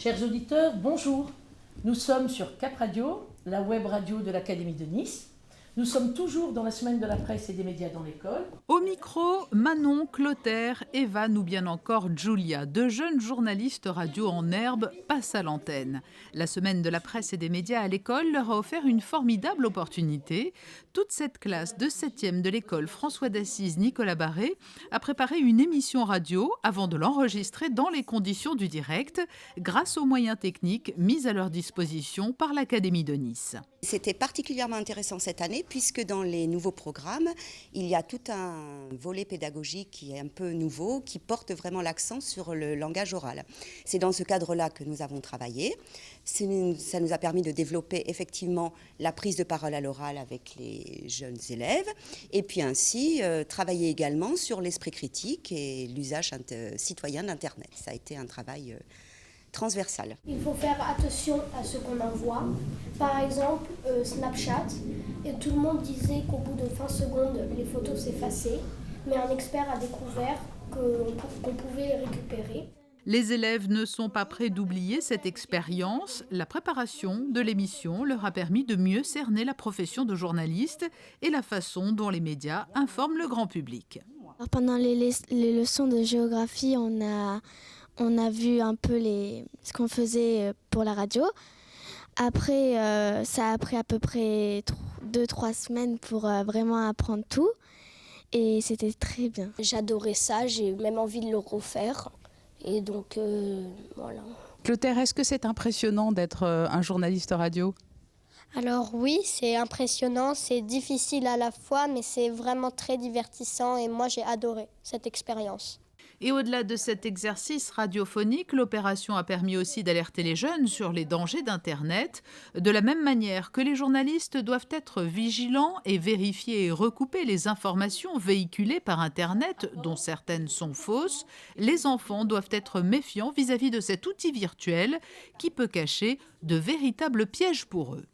Chers auditeurs, bonjour. Nous sommes sur Cap Radio, la web radio de l'Académie de Nice. Nous sommes toujours dans la semaine de la presse et des médias dans l'école. Au micro, Manon, Clotaire, Evan ou bien encore Julia, deux jeunes journalistes radio en herbe, passent à l'antenne. La semaine de la presse et des médias à l'école leur a offert une formidable opportunité. Toute cette classe de 7e de l'école François d'Assise Nicolas Barré a préparé une émission radio avant de l'enregistrer dans les conditions du direct, grâce aux moyens techniques mis à leur disposition par l'Académie de Nice. C'était particulièrement intéressant cette année puisque dans les nouveaux programmes, il y a tout un volet pédagogique qui est un peu nouveau, qui porte vraiment l'accent sur le langage oral. C'est dans ce cadre-là que nous avons travaillé. Ça nous a permis de développer effectivement la prise de parole à l'oral avec les jeunes élèves et puis ainsi travailler également sur l'esprit critique et l'usage citoyen d'Internet. Ça a été un travail transversal. Il faut faire attention à ce qu'on envoie. Par exemple, Snapchat, et tout le monde disait qu'au bout de 20 secondes, les photos s'effaçaient, mais un expert a découvert qu'on pouvait les récupérer. Les élèves ne sont pas prêts d'oublier cette expérience. La préparation de l'émission leur a permis de mieux cerner la profession de journaliste et la façon dont les médias informent le grand public. Alors pendant les leçons de géographie, on a vu un peu ce qu'on faisait pour la radio. Après, ça a pris à peu près 2-3 semaines pour vraiment apprendre tout. Et c'était très bien. J'adorais ça, j'ai même envie de le refaire. Et donc, voilà. Clotaire, est-ce que c'est impressionnant d'être un journaliste radio ? Alors oui, c'est impressionnant, c'est difficile à la fois, mais c'est vraiment très divertissant et moi j'ai adoré cette expérience. Et au-delà de cet exercice radiophonique, l'opération a permis aussi d'alerter les jeunes sur les dangers d'Internet. De la même manière que les journalistes doivent être vigilants et vérifier et recouper les informations véhiculées par Internet, dont certaines sont fausses, les enfants doivent être méfiants vis-à-vis de cet outil virtuel qui peut cacher de véritables pièges pour eux.